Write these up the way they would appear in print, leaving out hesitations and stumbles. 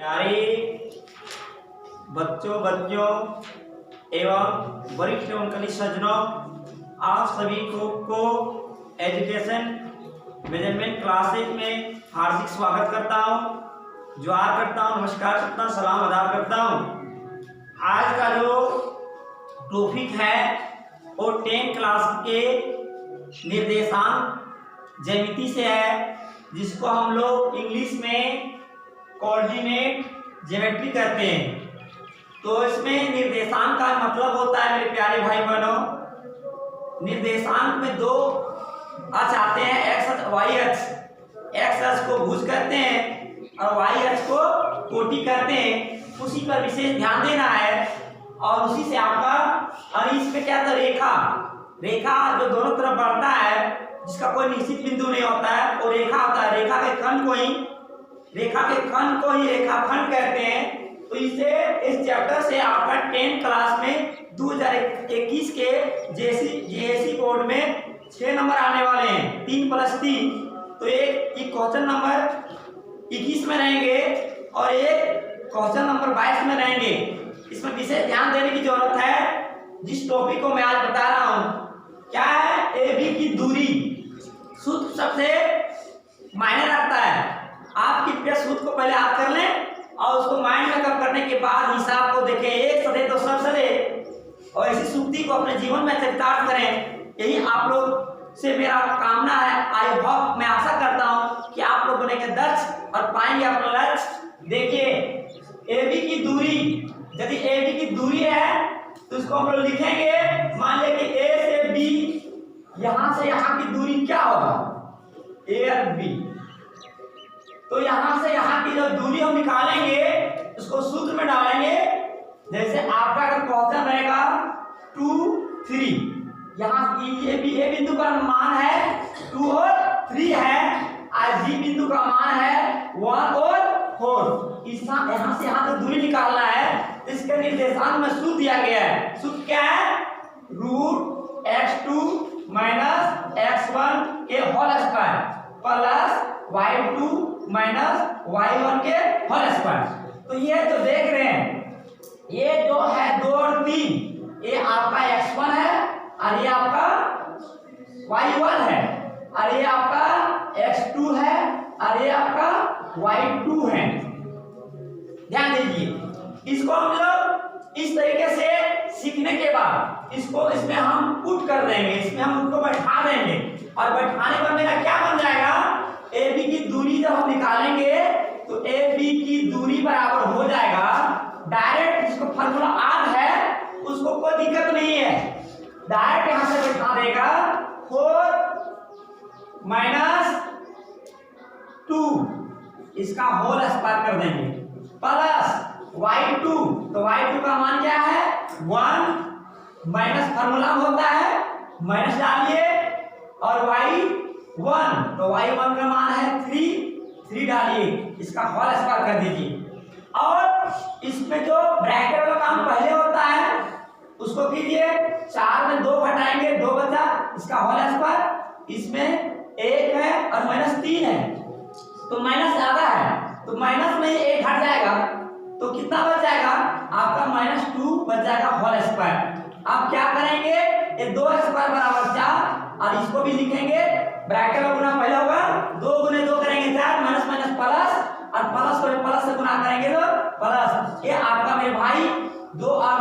प्यारे बच्चों एवं वरिष्ठ एवं कनिष्ठ सज्जनों, आप सभी को एजुकेशन मैनेजमेंट क्लासेज में हार्दिक स्वागत करता हूँ, जोहार करता हूँ, नमस्कार करता हूँ, सलाम अदा करता हूँ। आज का जो टॉपिक है वो 10 क्लास के निर्देशांक ज्यामिति से है, जिसको हम लोग इंग्लिश में कोऑर्डिनेट ज्योमेट्री कहते हैं। तो इसमें निर्देशांक का मतलब होता है, मेरे प्यारे भाई बहनों, निर्देशांक में दो अक्ष आते हैं, एक्स अक्ष वाई अक्ष। एक्स अक्ष को भुज कहते हैं और वाई अक्ष को कोटि कहते हैं। उसी पर विशेष ध्यान देना है और उसी से आपका और इसमें क्या था, रेखा जो दोनों तरफ बढ़ता है, जिसका कोई निश्चित बिंदु नहीं होता है, वो रेखा होता है। रेखा के खंड को ही रेखाखंड कहते हैं। तो इस चैप्टर से आपका 10 क्लास में 2021 के जेएससी बोर्ड में 6 नंबर आने वाले हैं, 3+3। तो एक क्वेश्चन नंबर 21 में रहेंगे और एक क्वेश्चन नंबर 22 में रहेंगे। इसमें विशेष ध्यान देने की जरूरत है। जिस टॉपिक को मैं आज बता रहा हूँ, क्या है, ए बी की दूरी सूत्र सबसे मायने रखता है। आप कृपया सूत्र को पहले याद कर लें और उसको माइंड में कब करने के बाद हिसाब को देखें, एक सदे तो सब सदे, और ऐसी सूक्ति को अपने जीवन में चरितार्थ करें। यही आप लोग से मेरा कामना है। आई होप, मैं आशा करता हूँ कि आप लोग बनेंगे दक्ष और पाएंगे अपना लक्ष्य। देखिए, ए बी की दूरी, यदि ए बी की दूरी है तो उसको हम लोग लिखेंगे, मान लिया कि ए से बी, यहां से यहां की दूरी क्या होगा, ए और बी। तो यहां से यहां की जो दूरी हम निकालेंगे उसको सूत्र में डालेंगे। जैसे आपका अगर क्वेश्चन रहेगा 2, 3, यहाँ ये बिंदु का मान है 2 और 3 है, और जी बिंदु का मान है 1 और 4। यहाँ से यहाँ तक दूरी निकालना है। इसके निर्देशांक में सूत्र दिया गया है। सूत्र क्या है, √x2 - x1 के whole square plus y2 - y1 के होल स्क्वायर। तो ये जो देख रहे हैं, ये जो है 2 और 3, ये आपका x1 है और ये आपका y1 है, और ये आपका x2 है और ये आपका y2 है। ध्यान दीजिए, इसको हम लोग इस तरीके से सीखने के बाद इसमें हम पुट कर देंगे, इसमें हम उनको बैठा देंगे, और बैठाने पर मेरा क्या बन जाएगा, ए बी की दूरी जब हम निकालेंगे तो ए बी की दूरी बराबर हो जाएगा डायरेक्ट, जिसको फॉर्मूला याद है उसको कोई दिक्कत नहीं है, डायरेक्ट यहां से बैठा देगा 4 - 2, इसका होल स्क्वायर कर देंगे, प्लस y2। तो y2 का मान क्या है, 1, माइनस फॉर्मूला होता है, माइनस डालिए, और y1, तो y1 का मान है 3 डालिए, इसका होल स्क्वायर कर दीजिए। और इसमें जो ब्रैकेट वाला काम पहले होता है उसको कीजिए, 4 में 2 घटाएंगे, 2 बचा, इसका होल स्क्वायर। इसमें 1 है और -3 है, तो माइनस ज्यादा है, तो माइनस में 1 हट जाएगा, तो कितना बच जाएगा आपका, -2 बच जाएगा होल स्क्वायर। आप क्या करेंगे, ये 2 स्क्वायर बराबर 4, और इसको भी लिखेंगे, ब्रैकेट में गुना पहले होगा, 2 × 2 करेंगे 4, माइनस माइनस प्लस, और प्लस को प्लस से गुना करेंगे तो प्लस। ये आपका मेरे भाई 2 और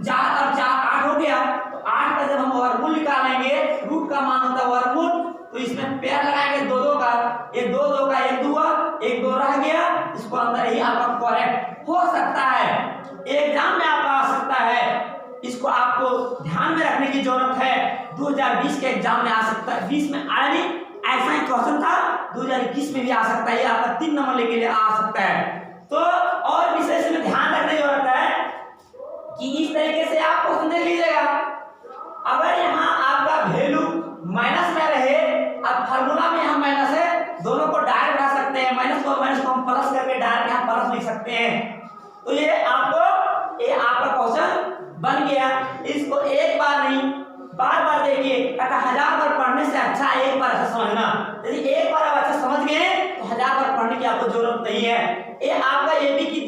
4 और 4 8 हो गया। तो 8 का जब हम वर्गमूल निकालेंगे, रूट का मान होता है वर्गमूल, तो इसमें पेयर लगाएंगे 2 का, एक 2 का 1 2 1 2 रह गया, इसको अंदर ही आपका करेक्ट हो सकता है, एग्जाम में आपका आ सकता है। इसको आपको ध्यान में रखने की जरूरत है। 2020 के एग्जाम में आ सकता है, 20 में आया नहीं, ऐसा ही क्वेश्चन था, 2021 में भी आ सकता है, आपका 3 नंबर लेके लिए आ सकता है। तो और विशेष में ध्यान रखने की जरूरत है कि इस तरीके से आप क्वेश्चन देख लीजिएगा। अगर यहाँ आपका वैल्यू माइनस में रहे और फार्मूला में यहाँ माइनस है, दोनों को डायरेक्ट उठा सकते हैं, माइनस को हम प्लस करके डायरेक्ट यहाँ प्लस लिख सकते हैं। तो ये आपका क्वेश्चन बन गया। इसको एक बार नहीं, बार बार देखिए, 1000 बार पढ़ने से अच्छा है एक बार अच्छा समझना। यदि एक बार आप अच्छा समझ गए तो 1000 बार पढ़ने की आपको जरूरत नहीं है। ये आपका ए बी की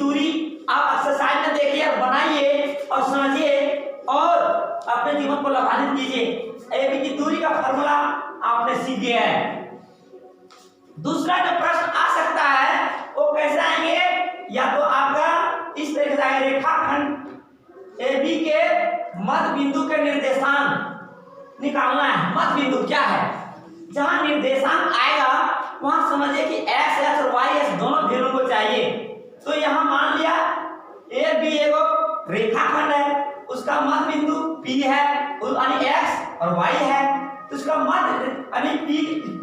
या तो आपका इस तरीके से आएगा, रेखाखंड ए बी के मध्य बिंदु के निर्देशांक निकालना है। मध्य बिंदु क्या है, जहां निर्देशांक आएगा वहां समझिए कि एक्स एक्स और वाई एक्स दोनों वैल्यू को चाहिए। तो यहाँ मान लिया ए बी एगो रेखाखंड है, उसका मध्य बिंदु पी है यानी एक्स और वाई है, तो उसका मध्य यानी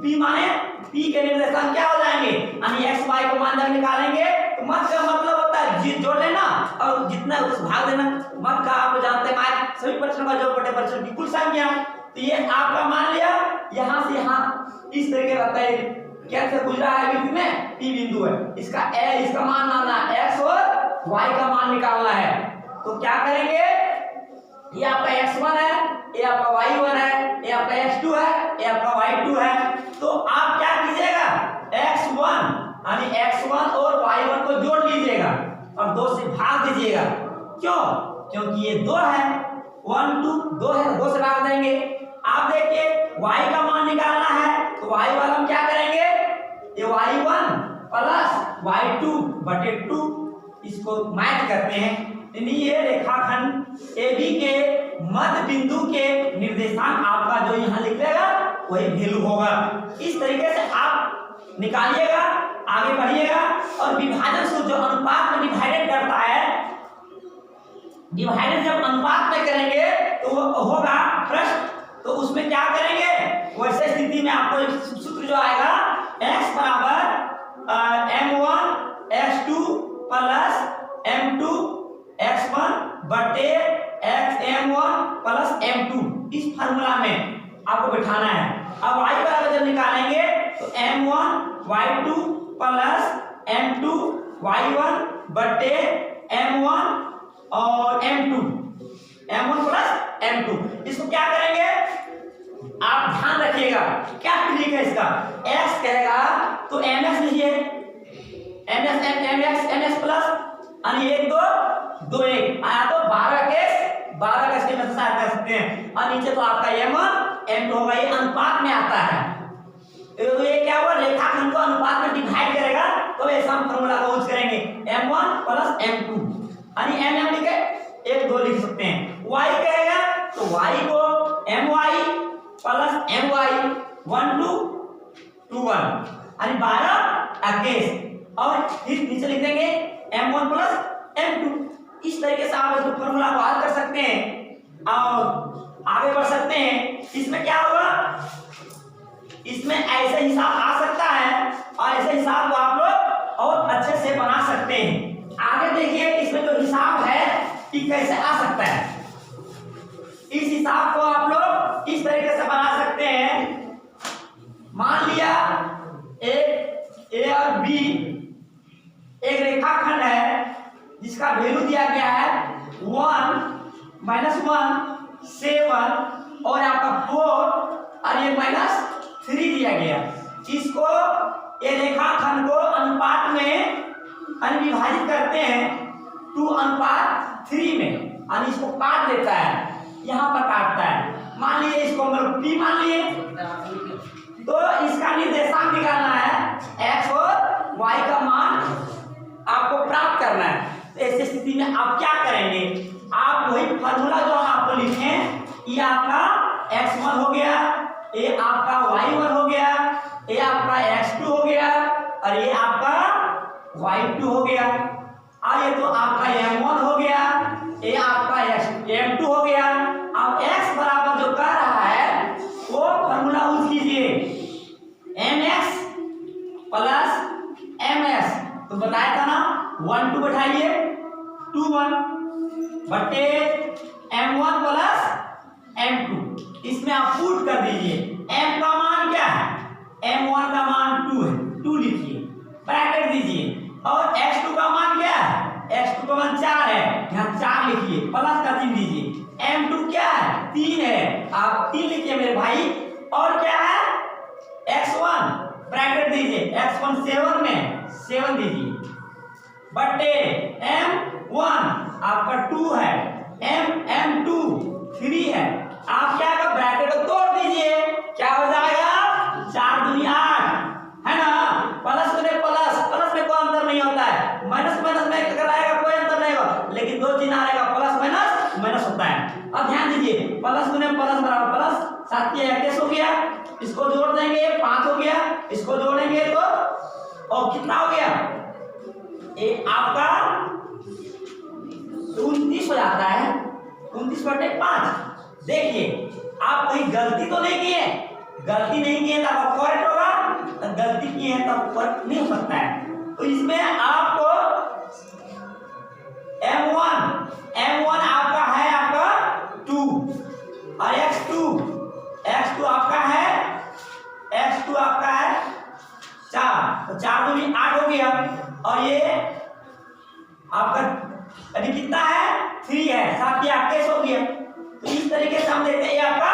पी माने पी के निर्देशांक क्या हो जाएंगे यानी एक्स वाई को मान जब निकालेंगे तो मध्य का मतलब होता है जोड़ लेना और जितना उस भाग देना। मध्य का आप जानते हैं सभी प्रश्नों का जो बटे प्रश्न की कुल संख्या। तो ये आपका मान लिया यहाँ से यहाँ इस तरीके रहता है, क्या से गुजरा है बीच में पी बिंदु है, इसका मान लाना है, एक्स और वाई का मान निकालना है। तो क्या करेंगे, ये आपका x1 है, ये आपका y1 है, ये आपका x2 है, ये आपका y2 है। तो आप क्या कीजिएगा, x1 यानी x1 और y1 को जोड़ लीजिएगा और 2 से भाग दीजिएगा। क्यों, क्योंकि ये 2 है, 1 2 2 है, 2 से भाग देंगे। आप देखिए y का मान निकालना है तो y वाला हम क्या करेंगे, ये y1 प्लस y2 बटे 2 इसको मैच करते हैं। ये रेखाखंड AB के मध्य बिंदु के निर्देशांक आपका जो यहाँ लिखिएगा वही वैल्यू होगा। इस तरीके से आप निकालिएगा, आगे बढ़िएगा। और विभाजन सूत्र जो अनुपात में डिवाइडेड करता है, डिवाइडेड जब अनुपात में करेंगे तो वो होगा प्रश्न, तो उसमें क्या करेंगे, वैसे स्थिति में आपको सूत्र जो आएगा x बराबर m1 x2 plus m2 x1 बटे m1 प्लस m2, इस फार्मूला में आपको बिठाना है। अब y बराबर जब निकालेंगे तो m1 y2 plus m2 y1 बटे m1 और m2 प्लस m2। इसको क्या करेंगे, आप ध्यान रखिएगा क्या ट्रिक है इसका, x कहेगा तो mx लीजिए, mx प्लस यानी 1 2 2 1 आया तो 12 के में साथ कर सकते हैं। और नीचे तो आपका m1 m2 होगा, ये अनुपात में आता है। तो ये क्या हुआ, रेखाखंड को अनुपात में डिवाइड करेगा तो ऐसा हम फार्मूला का यूज करेंगे, m1 प्लस m2 यानी m लिखे 1 2 लिख सकते हैं। y कहेगा तो y को my प्लस my 1 2 2 1 यानी 12 21 और फिर नीचे लिख देंगे m1 प्लस m2। इस तरीके से आप इसको फॉर्मूला को हल कर सकते हैं और आगे बढ़ सकते हैं। इसमें क्या होगा, इसमें ऐसे हिसाब आ सकता है और ऐसे हिसाब को आप लोग और अच्छे से बना सकते हैं। आगे देखिए इसमें जो हिसाब है कि कैसे आ सकता है, इस हिसाब को आप लोग इस तरीके से बना सकते हैं। मान लिया ए और बी एक रेखाखंड है जिसका वैल्यू दिया गया है 1 -1 7 और आपका 4 और ये -3 दिया गया। इसको ये रेखाखंड को अनुपात में विभाजित करते हैं 2:3 में और इसको काट देता है, यहाँ पर काटता है। मान लिए इसको हम लोग P मान लिए, तो इसका निर्देशांक निकालना है, x और y का मान आपको प्राप्त करना है। तो ऐसी स्थिति में आप क्या करेंगे, आप वही फार्मूला जो आपको लिखे, ये आपका x1 हो गया, ये आपका y1 हो गया, ये आपका x2 हो गया और ये आपका y2 हो गया। और ये तो आपका m1 हो गया, ये आपका m2 हो गया। अब x बराबर जो कह रहा है वो फार्मूला यूज कीजिए, mx प्लस ms, तो बताया था ना 1 2 बैठाइए 2 1 बटे m1 प्लस m2, इसमें आप पुट कर दीजिए। m का मान क्या है, m1 का मान 2 है, 2 लिखिए, ब्रैकेट दीजिए। और x2 का मान क्या है, x2 का मान 4 है, यहाँ 4 लिखिए, प्लस का चिन्ह दीजिए। m2 क्या है, 3 है, आप 3 लिखिए मेरे भाई। और क्या है x1, ब्रैकेट दीजिए, x1 7 में 7 दीजिए बटे m1 आपका 2 है, m2 3 है। आप क्या का ब्रैकेट को तोड़ दीजिए, क्या हो जाएगा 4 दूनी 8 है ना, प्लस में कोई अंतर नहीं होता है, माइनस माइनस में अगर आएगा कोई अंतर नहीं होगा, लेकिन दो चिन्ह आएगा प्लस माइनस माइनस होता है। अब ध्यान दीजिए, प्लस गुने प्लस बराबर प्लस, 7 के 21 हो गया, इसको जोड़ देंगे 5 हो गया, इसको जोड़ेंगे तो और कितना हो गया, ये आपका 29 हो जाता है। 29/5। देखिए आप कहीं गलती तो नहीं किए, गलती नहीं किए तब आप करेक्ट होगा, तो गलती किए हैं तब करेक्ट नहीं हो सकता है। तो इसमें आपको M1 आपका है आपका 2 और x2 आपका है 4, तो 4 दूनी 8 हो गया, और ये आपका अभी कितना है 3 है, 7 के 28 हो गया। तो इस तरीके से हम देखते हैं ये आपका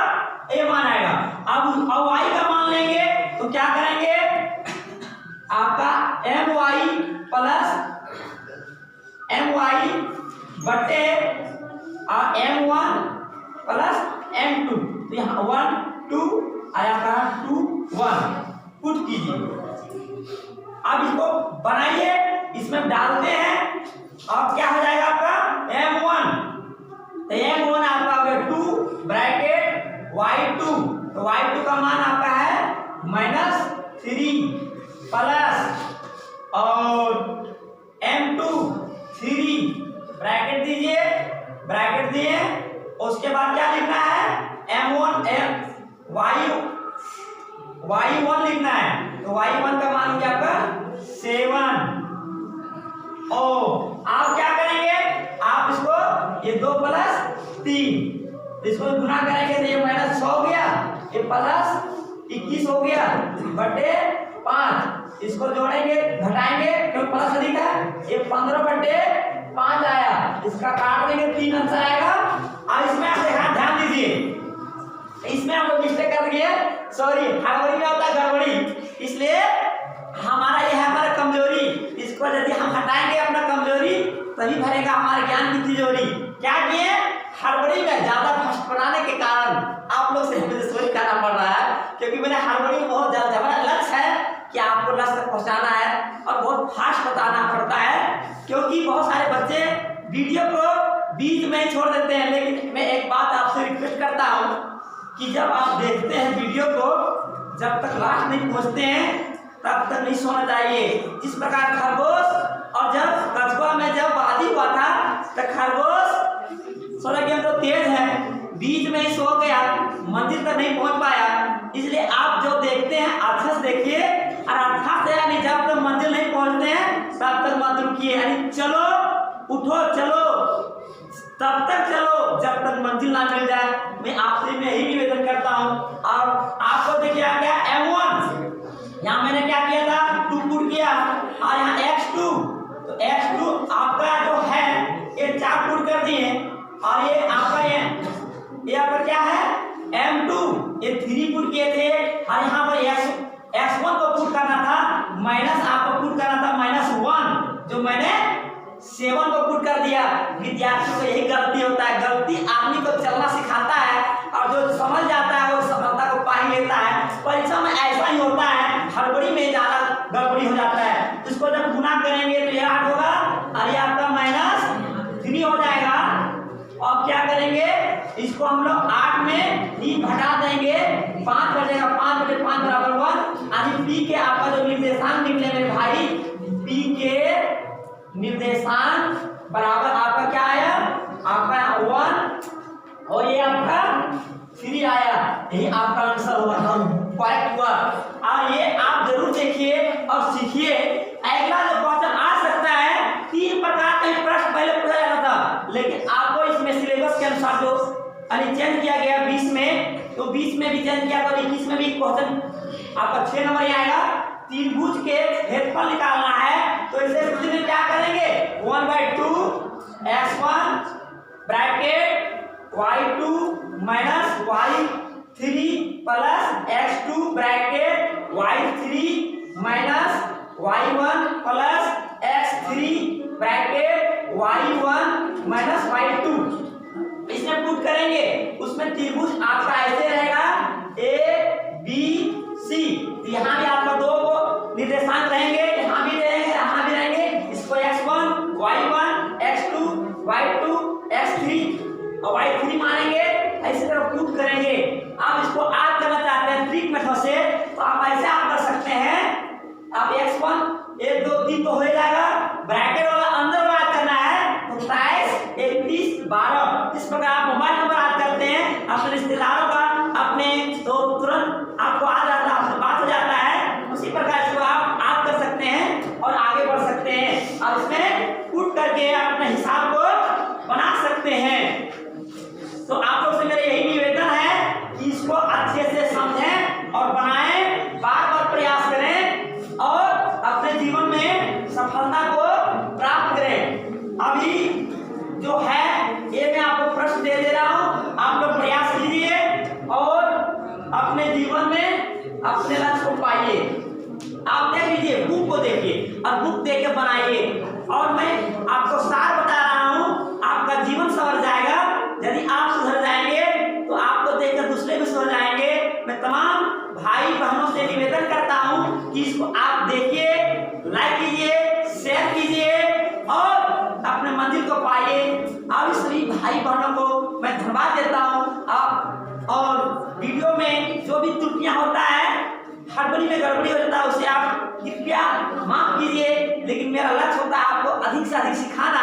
ए मान आएगा। अब y का मान लेंगे तो क्या करेंगे, आपका my बटे M1 प्लस M2, तो यहाँ 1 2 आया था 2 1 पुट कीजिए। अब इसको बनाइए, इसमें डालते हैं, अब क्या हो जाएगा आपका M1, तो M1 आपका हो गया 2 ब्रैकेट y2, तो y2 का मान आपका है -3 प्लस और M2 3 ब्रैकेट दीजिए, ब्रैकेट दिए, उसके बाद क्या लिखना है M1 y1 लिखना है, तो y1 का मान हो गया आपका 7। और आप क्या करेंगे, आप इसको ये 2 + 3 इसको गुना करेंगे तो ये -6 हो गया, ये प्लस 21 हो गया बटे 5, इसको जोड़ेंगे घटाएंगे क्योंकि प्लस अधिक है, ये 15/5 आया, इसका काट देंगे 3 आंसर आएगा। अब इसमें आप ध्यान दीजिए, इसमें हम लोग मिस्टेक कर दिए, सॉरी हड़बड़ी में होता है गड़बड़ी, इसलिए हमारा ये है हमारा कमजोरी, इसको यदि हम हटाएंगे अपना कमजोरी तभी भरेगा हमारे ज्ञान की तिजोरी। क्या किए, हड़बड़ी में ज्यादा फास्ट बनाने के कारण आप लोग से मुझे सॉरी करना पड़ रहा है, क्योंकि मैंने हड़बड़ी में बहुत ज्यादा, हमारा लक्ष्य है कि आपको लक्ष्य तक पहुंचाना है और बहुत फास्ट बताना पड़ता है, क्योंकि बहुत सारे बच्चे वीडियो को बीच में ही छोड़ देते हैं। लेकिन मैं एक बात आपसे रिक्वेस्ट करता हूँ कि जब आप देखते हैं वीडियो को, जब तक लास्ट नहीं पहुंचते हैं तब तक नहीं सोना चाहिए। जिस प्रकार खरगोश, और जब कछुआ में जब वादी हुआ था तो खरगोश सोचा कि हम तो तेज है, बीच में ही सो गया, मंजिल तक नहीं पहुंच पाया। इसलिए आप जो देखते हैं अच्छा से देखिए, और अच्छा से यानी जब तक मंजिल नहीं पहुंचते हैं तब तक मत रुकिए, यानी चलो उठो चलो तब तक चलो जब तक मंजिल ना मिल जाए। मैं आपसे मैं यही निवेदन करता हूँ। और आपको देखिए आ गया M1, यहाँ मैंने क्या किया था 2 पुट किया, और यहाँ x2, तो x2 आपका जो है ये 4 पुट कर दिए, और ये आपका ये आपका क्या है M2, ये 3 पुट किए थे, और यहाँ पर x1 को पुट करना था, माइनस आपको पुट करना था -1, जो मैंने 7 को पुट कर दिया। विद्यार्थियों को यही गलती होता है, गलती आदमी को चलना सिखाता है, और जो समझ जाता है वो सफलता को पा ही लेता है। परीक्षा में ऐसा ही होता है, हड़बड़ी में ज्यादा गड़बड़ी हो जाता है। इसको जब गुना करेंगे तो ये 8 होगा, और ये आपका -3 हो जाएगा। अब क्या करेंगे, इसको हम लोग 8 में 3 घटा देंगे, 5 बचेगा, 5 बटे 5 बराबर 1। यानी पी के आपका जो निर्देशांक निकले मेरे भाई, पी के निर्देशांक बराबर आपका क्या आया, आपका 1 और ये आपका 3 आया, यही आपका आंसर हुआ, करेक्ट हुआ। और ये आप जरूर देखिए और सीखिए। अगला जो क्वेश्चन आ सकता है, 3 प्रकार के प्रश्न पहले पूछा जाता था, लेकिन आपको इसमें सिलेबस के अनुसार जो चेंज किया गया 20 में, तो 20 में भी चेंज किया, तो 21 में भी क्वेश्चन आपका 6 नंबर आएगा। त्रिभुज के क्षेत्रफल निकालना है, तो इसे स्थिति में क्या करेंगे, 1/2 x1 bracket y2 minus y3 plus x2 bracket y3 minus y1 plus x3 bracket y1 minus y2, इसमें पुट करेंगे। उसमें त्रिभुज आपका ऐसे रहेगा ABC, यहाँ भी आपका 2 निर्देशांक रहेंगे, यहाँ भी रहेंगे, यहाँ भी रहेंगे। इसको x1 y2 x3 और y3 मानेंगे, ऐसे तरह पुट करेंगे। आप इसको आड करना चाहते हैं ट्रिक मेथड से, तो आप ऐसे आप कर सकते हैं। आप x1 1 2 3 तो हो जाएगा, ब्रैकेट वाला अंदर वाला करना है तो 27 31 12। इस प्रकार आप मोबाइल नंबर याद करते हैं अपने रिश्तेदारों का, अपने तो तुरंत आपको आ जाता है, आपसे बात हो जाता है। उसी प्रकार इसको आप याद कर सकते हैं और आगे बढ़ सकते हैं। अब इसमें पुट करके आप अपने हिसाब को बना सकते हैं। तो आप लोग से मेरा यही निवेदन है कि इसको अच्छे से समझें और बनाएं, बार बार प्रयास करें और अपने जीवन में सफलता को प्राप्त करें। अभी जो है ये मैं आपको प्रश्न दे रहा हूं, आप लोग प्रयास कीजिए और अपने जीवन में अपने लक्ष्य को पाइए। आप देख लीजिए, बुक को देखिए और बुक देख के बनाइए। और मैं आपको सार बता रहा हूं, आपका जीवन संवर जाएगा यदि आप सुधर जाएंगे तो आपको देखकर दूसरे भी सुधर जाएंगे। मैं तमाम भाई बहनों से निवेदन करता हूं कि इसको आप देखिए, लाइक कीजिए, शेयर कीजिए और अपने मंजिल को पाइए। आप सभी भाई बहनों को मैं धन्यवाद देता हूं। आप और वीडियो में जो भी त्रुटियां होता है, हड़बड़ी में गड़बड़ी हो जाता है, उसे आप कृपया माफ कीजिए। लेकिन मेरा लक्ष्य होता है आपको अधिक से अधिक सिखाना,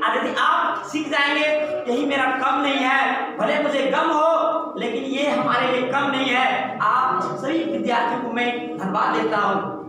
और यदि आप सीख जाएंगे, यही मेरा कम नहीं है। भले मुझे गम हो लेकिन ये हमारे लिए कम नहीं है। आप सभी विद्यार्थियों को मैं धन्यवाद देता हूँ।